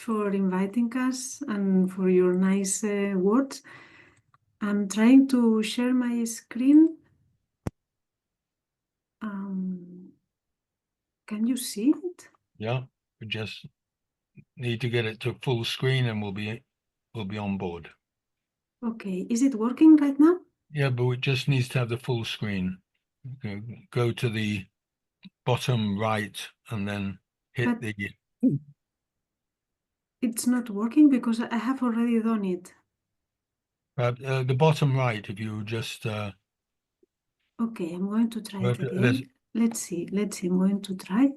for inviting us and for your nice words. I'm trying to share my screen. Can you see it? Yeah, we just need to get it to full screen and we'll be on board. Okay, is it working right now? Yeah, but it just needs to have the full screen. Go to the bottom right and then hit But the. it's not working because I have already done it. The bottom right, if you just. Okay, I'm going to try it there's- again. Let's see, I'm going to try.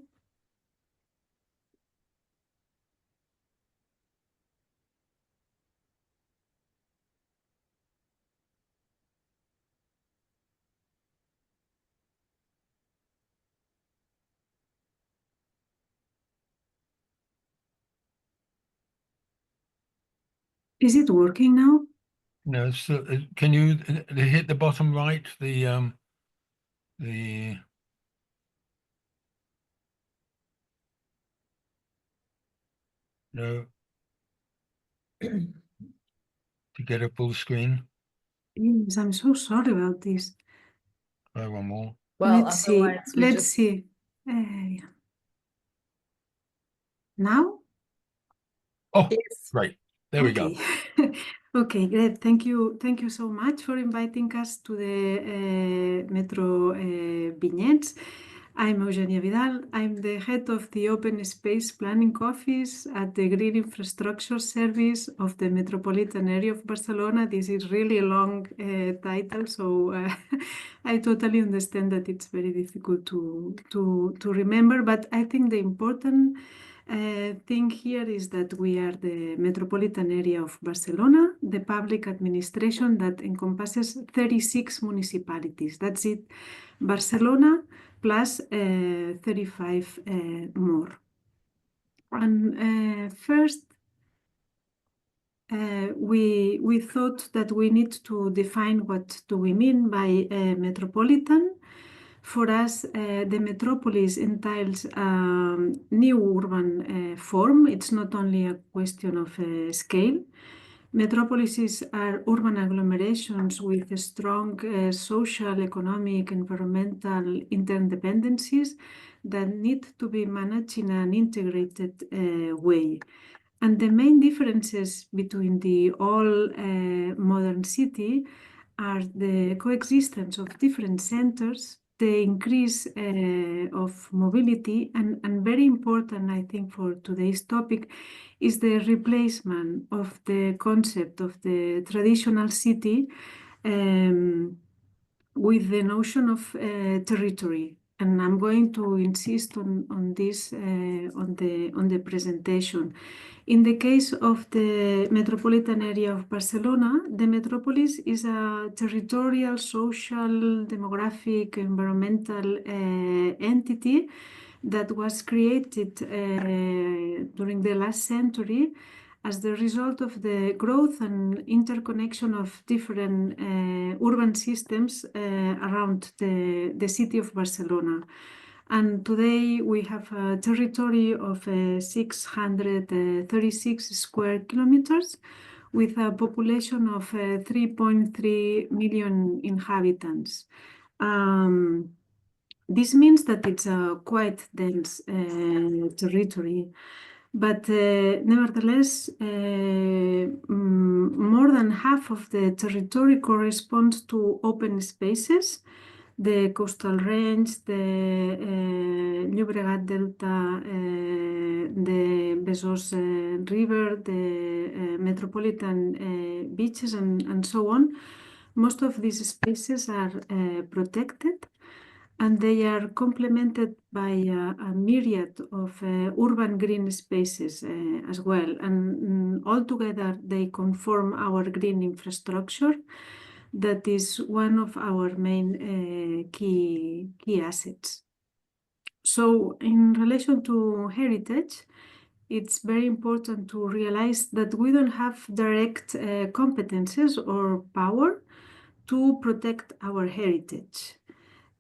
Is it working now? No, so can you hit the bottom right? The no to get a full screen. Yes, I'm so sorry about this. Try one more. Well, Let's see. Let's see. Yeah. Now? Oh, Yes. right. There we go. Okay, great. Thank you. Thank you so much for inviting us to the Metro vignettes. I'm Eugenia Vidal. I'm the head of the Open Space Planning Office at the Green Infrastructure Service of the Metropolitan Area of Barcelona. This is really a long title, so I totally understand that it's very difficult to remember, but I think the important thing here is that we are the metropolitan area of Barcelona, the public administration that encompasses 36 municipalities. That's it, Barcelona plus 35 more. And first, we thought that we need to define what do we mean by metropolitan. For us, the metropolis entails new urban form. It's not only a question of scale. Metropolises are urban agglomerations with strong social, economic, environmental interdependencies that need to be managed in an integrated way. And the main differences between the all modern city are the coexistence of different centers, the increase of mobility, and very important, I think, for today's topic, is the replacement of the concept of the traditional city with the notion of territory. And I'm going to insist on this on the presentation. In the case of the metropolitan area of Barcelona, the metropolis is a territorial, social, demographic, environmental entity that was created during the last century as the result of the growth and interconnection of different urban systems around the city of Barcelona. And today we have a territory of 636 square kilometers with a population of 3.3 million inhabitants. This means that it's a quite dense territory, but nevertheless, more than half of the territory corresponds to open spaces, the coastal range, the Llobregat Delta, the Besòs River, the metropolitan beaches, and so on. Most of these spaces are protected, and they are complemented by a myriad of urban green spaces as well. And altogether, they conform our green infrastructure that is one of our main key assets. So in relation to heritage, it's very important to realize that we don't have direct competences or power to protect our heritage.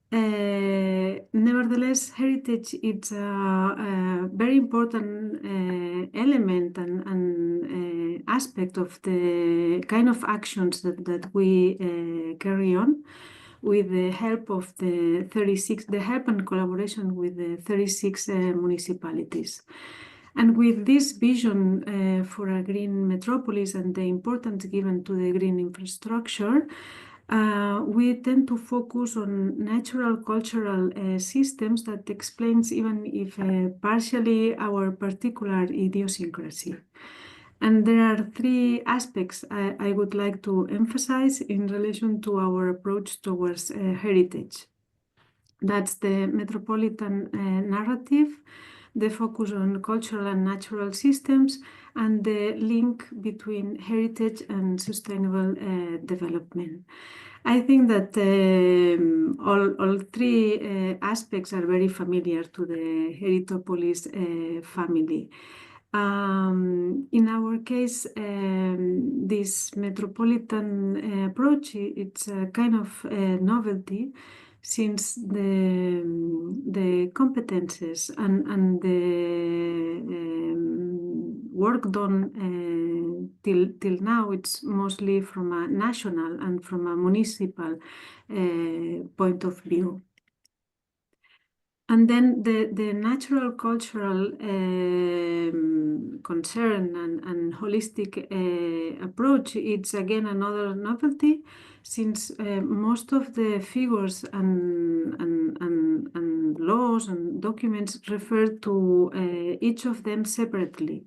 Nevertheless, heritage is a very important element and aspect of the kind of actions that we carry on with the help of the help and collaboration with the 36 municipalities. And with this vision for a green metropolis and the importance given to the green infrastructure, we tend to focus on natural cultural systems that explains even if partially our particular idiosyncrasy. And there are three aspects I would like to emphasize in relation to our approach towards heritage. That's the metropolitan narrative, the focus on cultural and natural systems, and the link between heritage and sustainable development. I think that all three aspects are very familiar to the Heritopolis family. In our case, this metropolitan approach, it's a kind of novelty since the competences and the work done till now, it's mostly from a national and from a municipal point of view. And then the natural cultural concern and holistic approach, it's again another novelty, since most of the figures and laws and documents refer to each of them separately.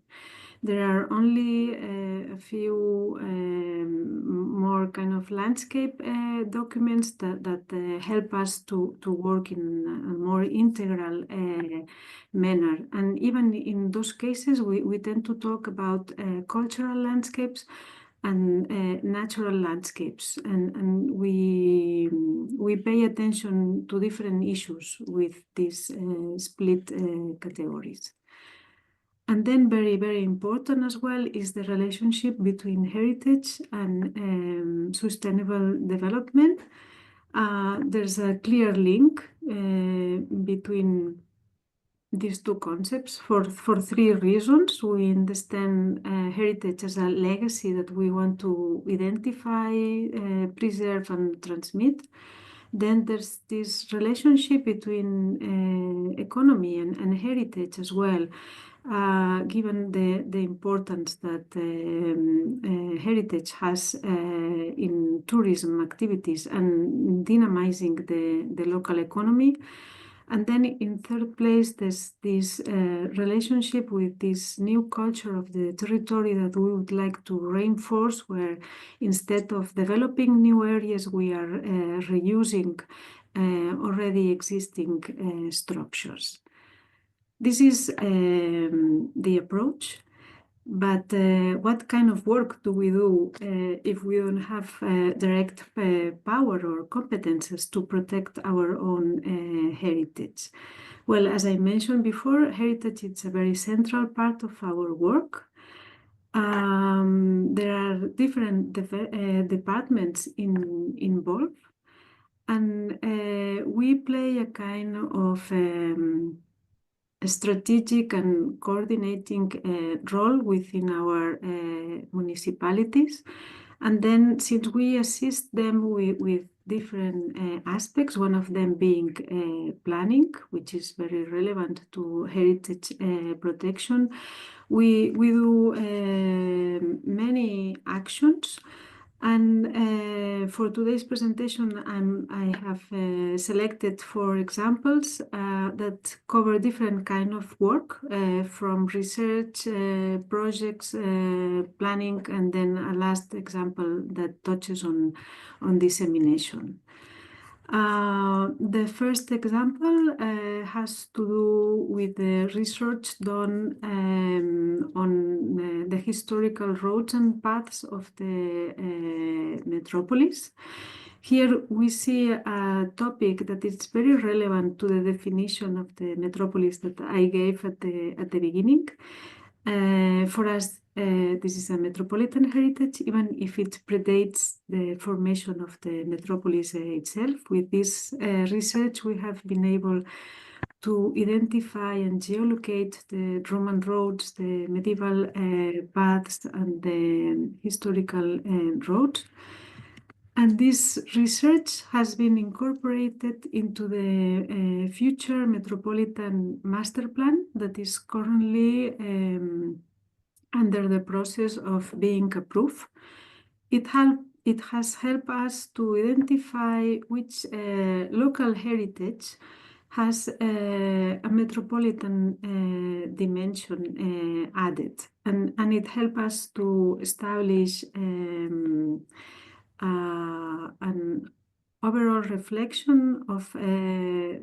There are only a few more kind of landscape documents that help us to work in a more integral manner. And even in those cases, we tend to talk about cultural landscapes and natural landscapes. And we pay attention to different issues with these split categories. And then very, very important as well is the relationship between heritage and sustainable development. There's a clear link between these two concepts for three reasons. We understand heritage as a legacy that we want to identify, preserve, and transmit. Then there's this relationship between economy and heritage as well. Given the importance that heritage has in tourism activities and dynamizing the local economy. And then in third place, there's this relationship with this new culture of the territory that we would like to reinforce, where instead of developing new areas, we are reusing already existing structures. This is the approach, but what kind of work do we do if we don't have direct power or competences to protect our own heritage? Well, as I mentioned before, heritage is a very central part of our work. There are different departments involved, and we play a kind of a strategic and coordinating role within our municipalities. And then since we assist them with different aspects, one of them being planning, which is very relevant to heritage protection, we do many actions. And for today's presentation, I have selected 4 examples that cover different kind of work, from research, projects, planning, and then a last example that touches on dissemination. The first example has to do with the research done on the historical roads and paths of the metropolis. Here we see a topic that is very relevant to the definition of the metropolis that I gave at the beginning. For us, This is a metropolitan heritage, even if it predates the formation of the metropolis itself. With this research, we have been able to identify and geolocate the Roman roads, the medieval paths, and the historical roads. And this research has been incorporated into the future metropolitan master plan that is currently under the process of being approved. It has helped us to identify which local heritage has a metropolitan dimension added, and it helped us to establish an overall reflection of the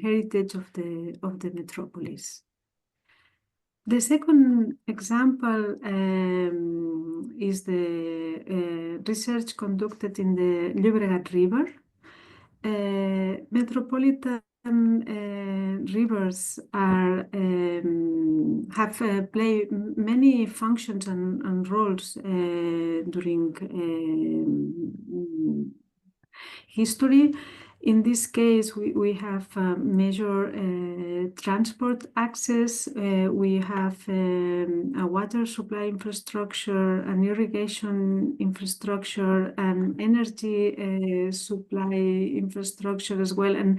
heritage of the metropolis. The second example is the research conducted in the Llobregat River. Metropolitan rivers have played many functions and roles during history. In this case, we have major transport access, we have a water supply infrastructure, an irrigation infrastructure, and energy supply infrastructure as well. And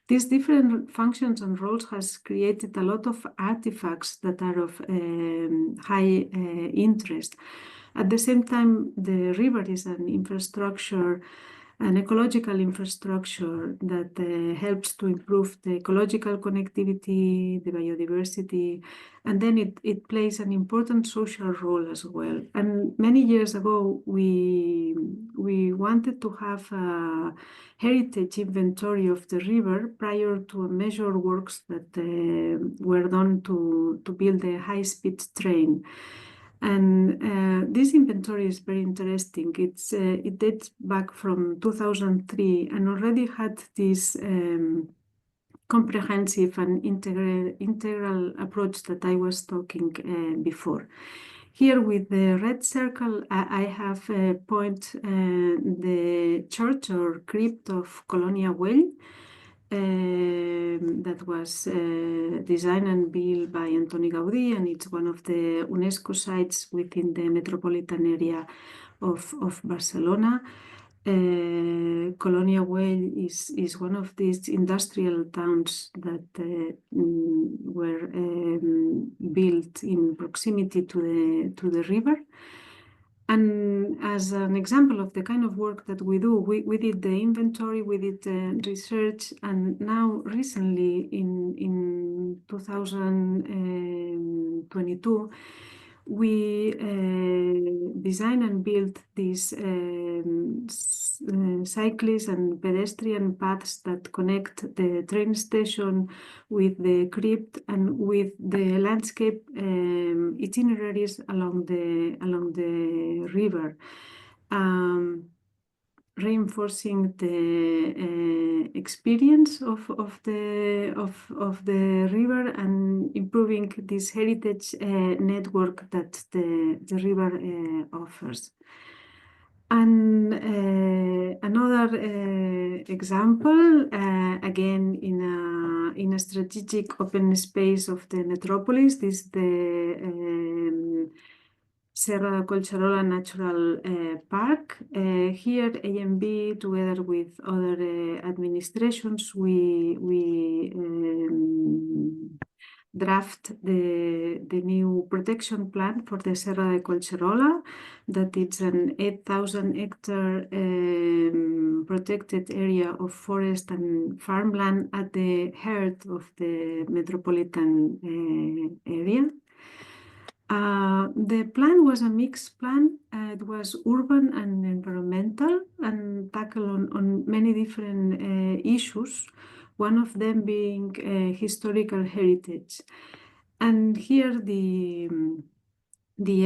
these different functions and roles has created a lot of artifacts that are of high interest. At the same time, the river is an infrastructure, an ecological infrastructure that helps to improve the ecological connectivity, the biodiversity, and then it plays an important social role as well. And many years ago, we wanted to have a heritage inventory of the river prior to major works that were done to build a high-speed train. And this inventory is very interesting. It dates back from 2003 and already had this comprehensive and integral approach that I was talking before. Here with the red circle, I have point the church or crypt of Colonia Güell, that was designed and built by Antoni Gaudí, and it's one of the UNESCO sites within the metropolitan area of Barcelona. Colonia Güell is one of these industrial towns that were built in proximity to the river. And as an example of the kind of work that we do, we did the inventory, we did research, and now recently in 2022, we designed and built these cyclist and pedestrian paths that connect the train station with the crypt and with the landscape itineraries along the river, reinforcing the experience of the river and improving this heritage network that the river offers. And another example, again in a strategic open space of the metropolis, this is the Serra da Collserola Natural Park. Here, AMB, together with other administrations, we draft the new protection plan for the Serra da Collserola, that it's an 8,000 hectare protected area of forest and farmland at the heart of the metropolitan area. The plan was a mixed plan. It was urban and environmental and tackled on many different issues, one of them being historical heritage. And here the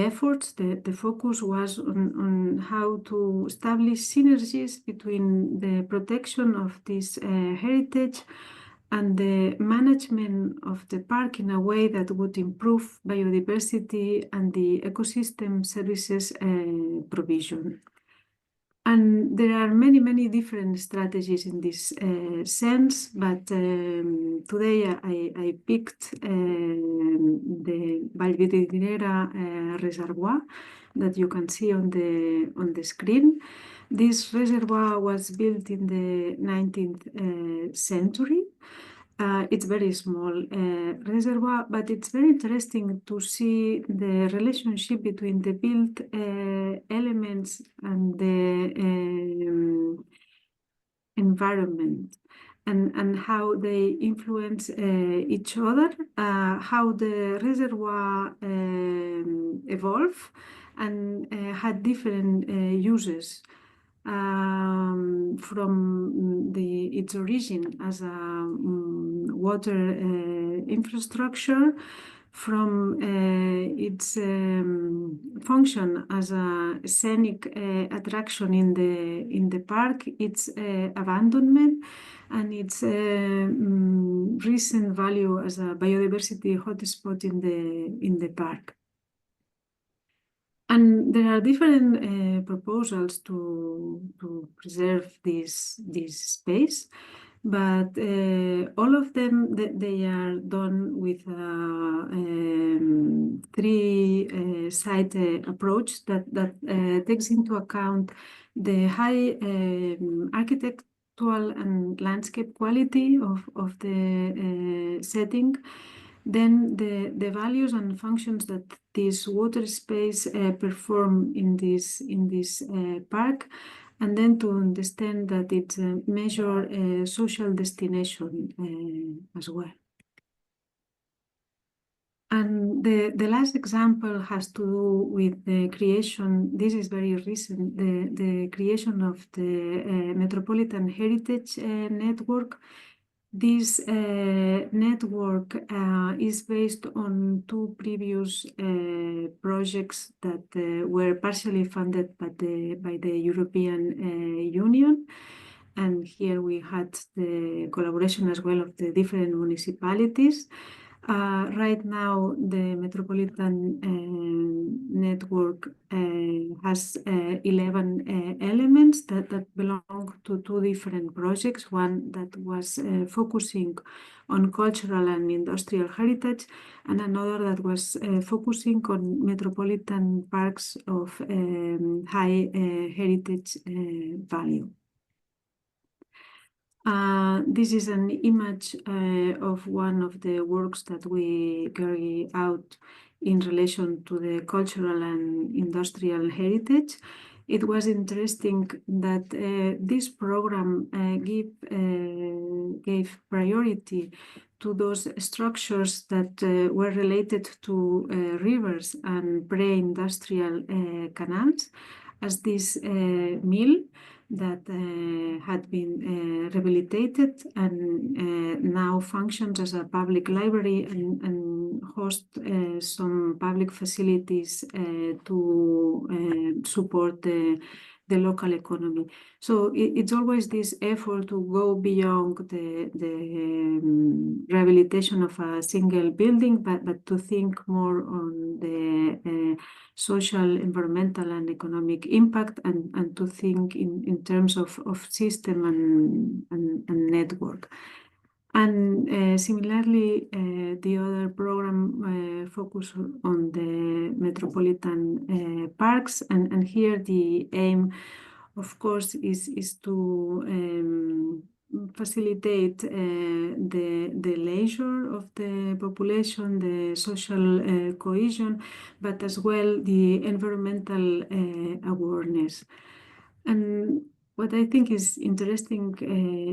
efforts, the focus was on how to establish synergies between the protection of this heritage and the management of the park in a way that would improve biodiversity and the ecosystem services provision. And there are many, many different strategies in this sense, but today I picked the Vallvidrera Reservoir that you can see on the screen. This reservoir was built in the 19th century. It's very small reservoir, but it's very interesting to see the relationship between the built elements and the environment and how they influence each other, how the reservoir evolved and had different uses. From its origin as a water infrastructure, from its function as a scenic attraction in the park, its abandonment, and its recent value as a biodiversity hotspot in the park. And there are different proposals to preserve this space, but all of them they are done with a three-side approach that takes into account the high architectural and landscape quality of the setting. Then the values and functions that this water space perform in this park, and then to understand that it's a major social destination as well. And the last example has to do with the creation, this is very recent, the creation of the Metropolitan Heritage Network. This network is based on two previous projects that were partially funded by the European Union. And here we had the collaboration as well of the different municipalities. Right now, the Metropolitan Network has 11 elements that belong to two different projects. One that was focusing on cultural and industrial heritage, and another that was focusing on metropolitan parks of high heritage value. This is an image of one of the works that we carry out in relation to the cultural and industrial heritage. It was interesting that this program gave priority to those structures that were related to rivers and pre-industrial canals, as this mill that had been rehabilitated and now functions as a public library and hosts some public facilities to support the local economy. So it's always this effort to go beyond the rehabilitation of a single building, but to think more on the social, environmental, and economic impact, and to think in terms of system and network. And similarly, the other program focused on the metropolitan parks, and here the aim, of course, is to facilitate the leisure of the population, the social cohesion, but as well the environmental awareness. And what I think is interesting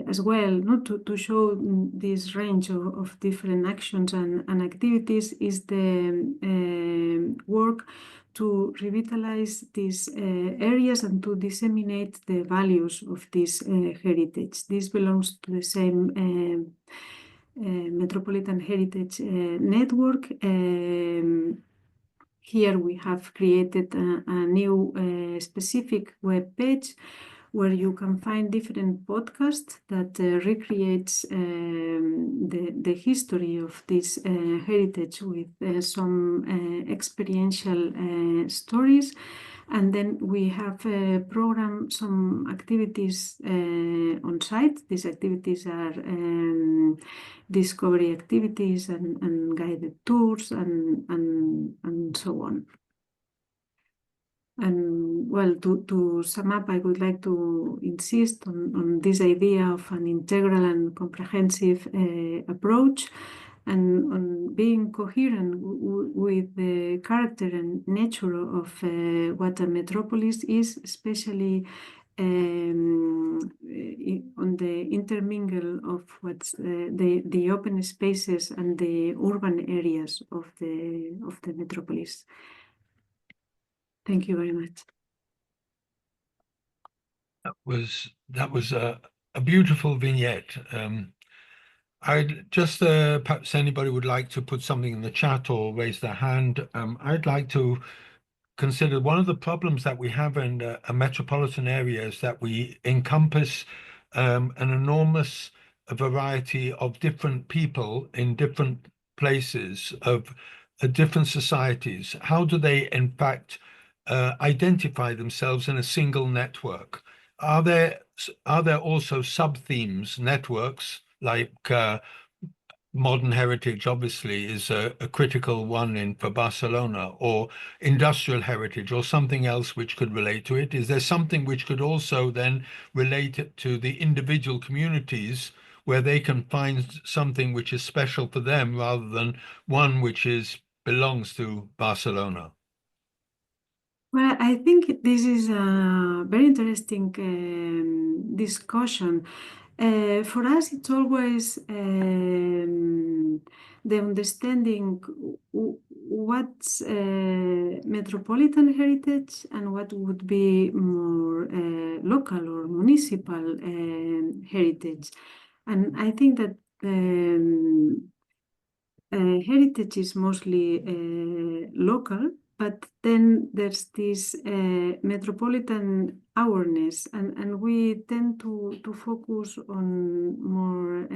as well, not to show this range of different actions and activities, is the work to revitalize these areas and to disseminate the values of this heritage. This belongs to the same Metropolitan Heritage Network. Here we have created a new specific web page where you can find different podcasts that recreates the history of this heritage with some experiential stories. And then we have programmed some activities on site. These activities are discovery activities and guided tours and so on. And well, to sum up, I would like to insist on this idea of an integral and comprehensive approach, and on being coherent with the character and nature of what a metropolis is, especially on the intermingle of what's the open spaces and the urban areas of the metropolis. Thank you very much. That was a beautiful vignette. I'd just perhaps anybody would like to put something in the chat or raise their hand. I'd like to consider one of the problems that we have in a metropolitan area is that we encompass an enormous variety of different people in different places of different societies. How do they, in fact, identify themselves in a single network? Are there also sub-themes, networks like modern heritage obviously is a critical one for Barcelona, or industrial heritage, or something else which could relate to it? Is there something which could also then relate it to the individual communities where they can find something which is special for them rather than one which belongs to Barcelona? Well, I think this is a very interesting discussion. For us, it's always the understanding what's metropolitan heritage and what would be more local or municipal heritage. And I think that heritage is mostly local, but then there's this metropolitan awareness, and we tend to focus on more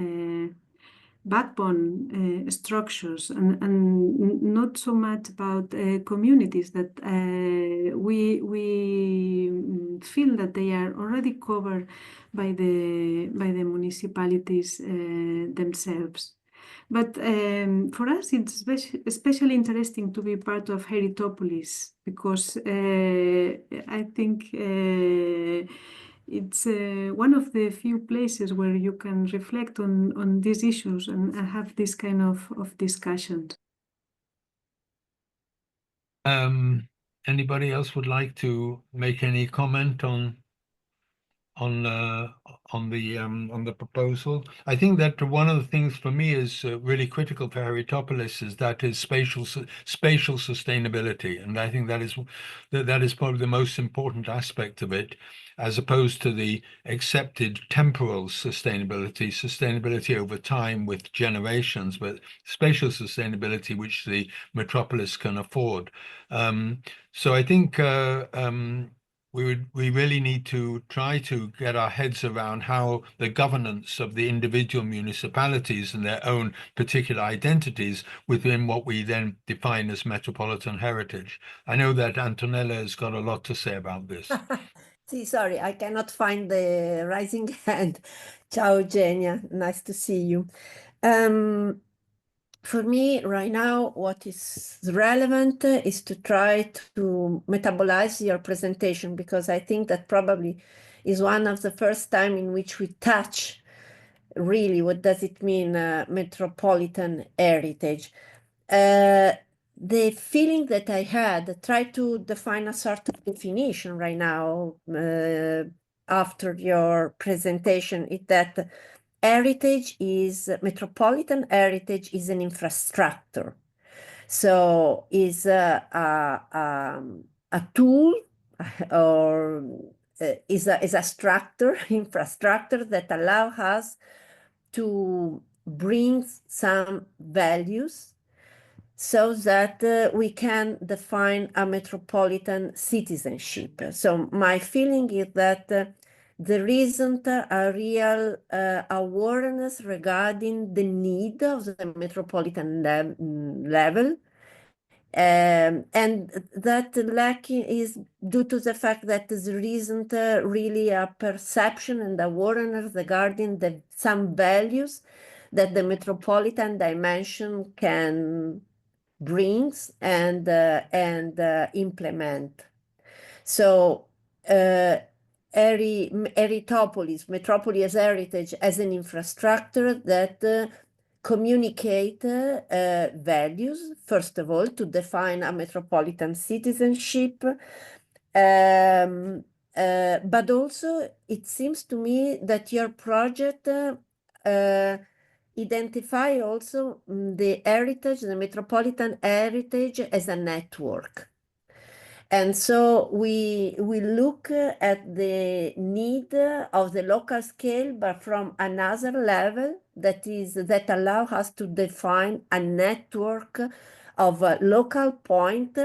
backbone structures and not so much about communities that we feel that they are already covered by the municipalities themselves. But for us, it's especially interesting to be part of Heritopolis because I think it's one of the few places where you can reflect on these issues and have this kind of discussions. Anybody else would like to make any comment on the proposal? I think that one of the things for me is really critical for Heritopolis is that is spatial sustainability, and I think that is probably the most important aspect of it, as opposed to the accepted temporal sustainability over time with generations, but spatial sustainability which the metropolis can afford. So I think we really need to try to get our heads around how the governance of the individual municipalities and their own particular identities within what we then define as metropolitan heritage. I know that Antonella has got a lot to say about this. See, sorry, I cannot find the rising hand. Ciao, Eugenia. Nice to see you. For me, right now, what is relevant is to try to metabolize your presentation, because I think that probably is one of the first time in which we touch really what does it mean metropolitan heritage. The feeling that I had, try to define a sort of definition right now after your presentation, is that metropolitan heritage is an infrastructure. So is a tool or is a structure, infrastructure that allow us to bring some values so that we can define a metropolitan citizenship. So my feeling is that there isn't a real awareness regarding the need of the metropolitan level. And that lacking is due to the fact that there isn't really a perception and awareness regarding some values that the metropolitan dimension can brings and implement. So metropolis heritage as an infrastructure that communicate values, first of all, to define a metropolitan citizenship. But also, it seems to me that your project identify also the heritage, the metropolitan heritage as a network. And so we look at the need of the local scale, but from another level that allow us to define a network of local point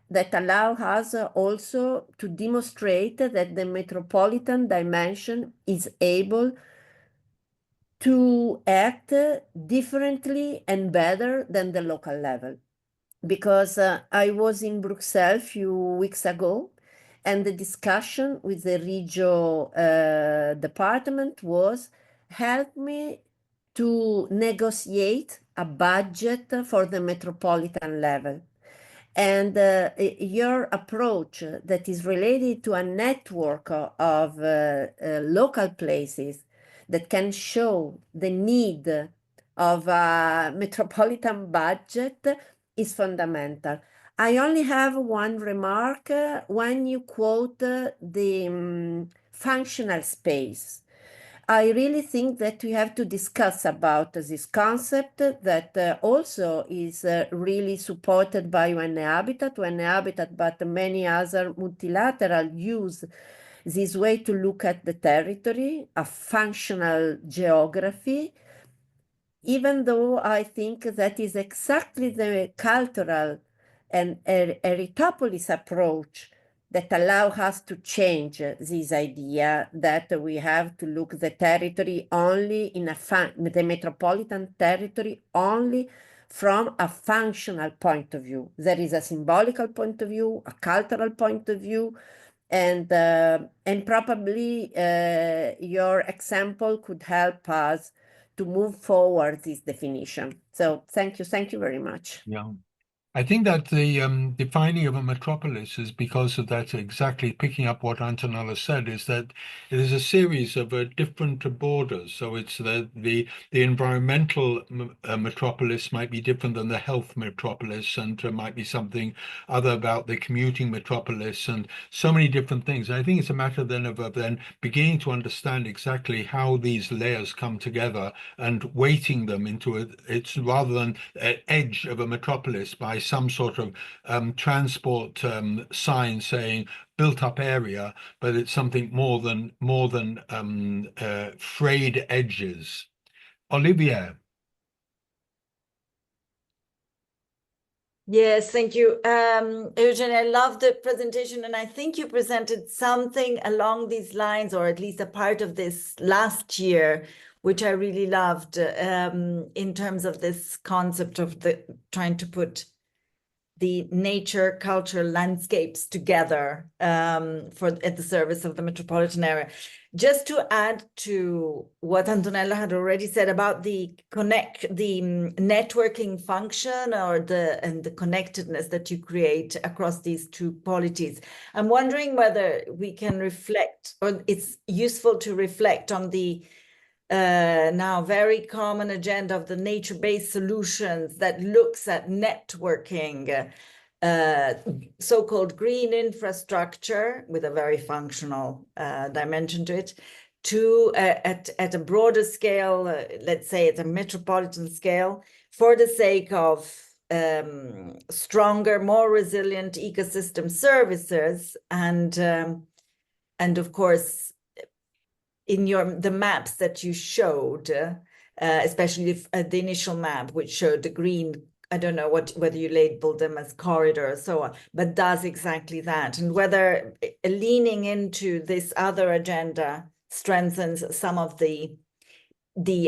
that allow us also to demonstrate that the metropolitan dimension is able to act differently and better than the local level. Because I was in Brussels a few weeks ago, and the discussion with the Regio department was help me to negotiate a budget for the metropolitan level. And your approach that is related to a network of local places that can show the need of a metropolitan budget is fundamental. I only have one remark when you quote the functional space. I really think that we have to discuss about this concept that also is really supported by UN Habitat, but many other multilateral use this way to look at the territory, a functional geography, even though I think that is exactly the cultural and Eritopolis approach that allow us to change this idea that we have to look the territory only in the metropolitan territory only from a functional point of view. There is a symbolical point of view, a cultural point of view, and probably your example could help us to move forward this definition. So thank you very much. Yeah. I think that the defining of a metropolis is because of that, exactly picking up what Antonella said, is that it is a series of different borders. So it's the environmental metropolis might be different than the health metropolis, and might be something other about the commuting metropolis, and so many different things. I think it's a matter then of then beginning to understand exactly how these layers come together and weighting them into it's rather than an edge of a metropolis by some sort of transport sign saying built up area, but it's something more than frayed edges. Olivier. Yes, thank you. Eugene, I love the presentation, and I think you presented something along these lines, or at least a part of this last year, which I really loved in terms of this concept of trying to put the nature, culture, landscapes together at the service of the metropolitan area. Just to add to what Antonella had already said about the networking function and the connectedness that you create across these two polities, I'm wondering whether we can reflect, or it's useful to reflect on the now very common agenda of the nature-based solutions that looks at networking so-called green infrastructure with a very functional dimension to it, at a broader scale, let's say at a metropolitan scale, for the sake of stronger, more resilient ecosystem services, and of course, in the maps that you showed, especially the initial map, which showed the green I don't know whether you label them as corridors, so on, but does exactly that, and whether leaning into this other agenda strengthens some of the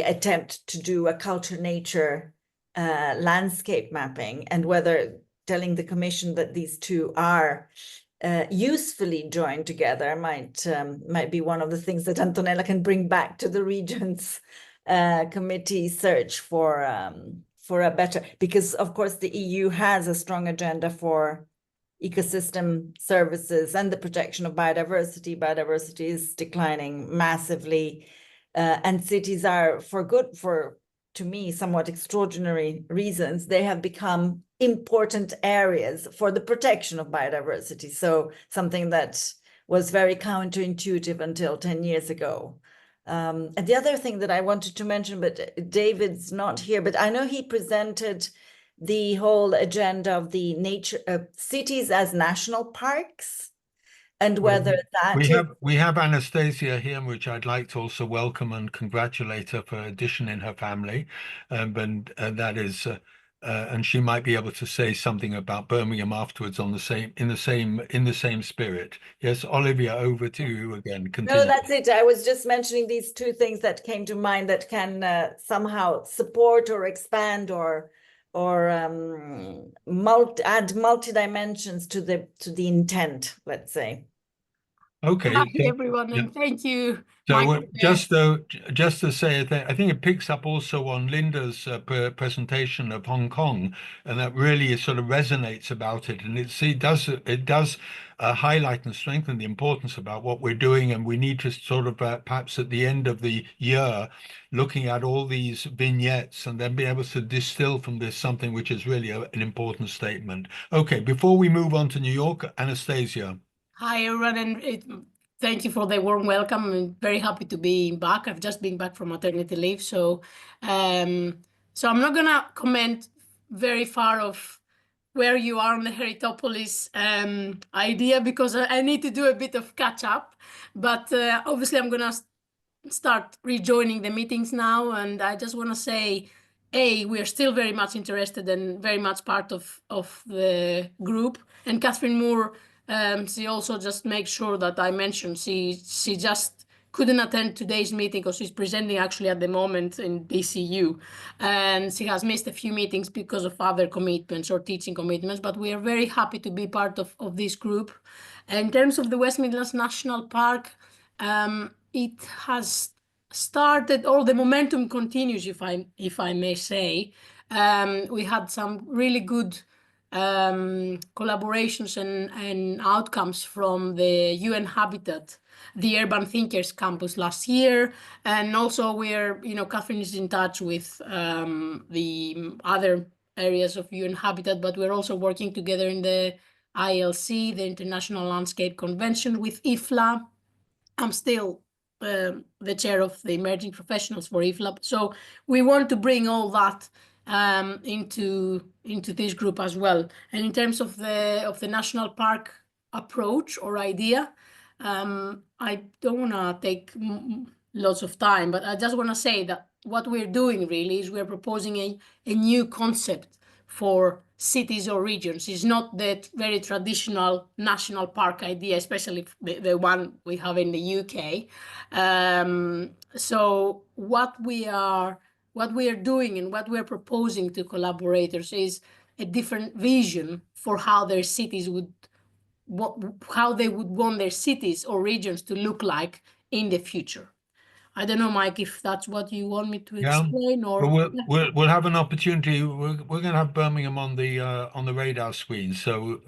attempt to do a culture-nature landscape mapping, and whether telling the Commission that these two are usefully joined together might be one of the things that Antonella can bring back to the Regions Committee search for a better, because of course the EU has a strong agenda for ecosystem services and the protection of biodiversity. Biodiversity is declining massively, and cities are, to me, somewhat extraordinary reasons, they have become important areas for the protection of biodiversity. So something that was very counterintuitive until 10 years ago. And the other thing that I wanted to mention, but David's not here, but I know he presented the whole agenda of the nature cities as national parks, and whether we have Anastasia here, which I'd like to also welcome and congratulate her for addition in her family, and that is and she might be able to say something about Birmingham afterwards in the same spirit. Yes, Olivia, over to you again. Continue. No, that's it. I was just mentioning these two things that came to mind that can somehow support or expand or add multi dimensions to the intent, let's say. Okay. Hi everyone, and thank you. So just to say, I think it picks up also on Linda's presentation of Hong Kong, and that really sort of resonates about it, and it does highlight and strengthen the importance about what we're doing, and we need to sort of perhaps at the end of the year, looking at all these vignettes, and then be able to distill from this something which is really an important statement. Okay, before we move on to New York, Anastasia. Hi everyone, and thank you for the warm welcome. I'm very happy to be back. I've just been back from maternity leave, so I'm not gonna comment very far of where you are on the Heritopolis idea, because I need to do a bit of catch up. But obviously, I'm gonna start rejoining the meetings now, and I just want to say, we are still very much interested and very much part of the group. And Catherine Moore. She also just makes sure that I mentioned she just couldn't attend today's meeting because she's presenting actually at the moment in BCU, and she has missed a few meetings because of other commitments or teaching commitments, but we are very happy to be part of this group. In terms of the West Midlands National Park, it has started, or the momentum continues, if I may say. We had some really good collaborations and outcomes from the UN Habitat, the Urban Thinkers Campus last year, and also Catherine is in touch with the other areas of UN Habitat, but we're also working together in the ILC, the International Landscape Convention, with IFLA. I'm still the chair of the Emerging Professionals for IFLA, so we want to bring all that into this group as well. And in terms of the national park approach or idea, I don't want to take lots of time, but I just want to say that what we're doing really is we're proposing a new concept for cities or regions. It's not that very traditional national park idea, especially the one we have in the UK. So what we are doing and what we're proposing to collaborators is a different vision for how their cities how they would want their cities or regions to look like in the future. I don't know, Mike, if that's what you want me to explain, or we'll have an opportunity. We're going to have Birmingham on the radar screen, so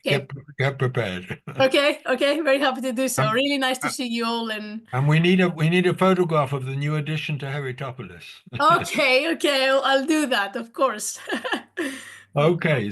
get prepared. Okay, very happy to do so. Really nice to see you all, and we need a photograph of the new addition to Heritopolis. Okay, I'll do that, of course. Okay.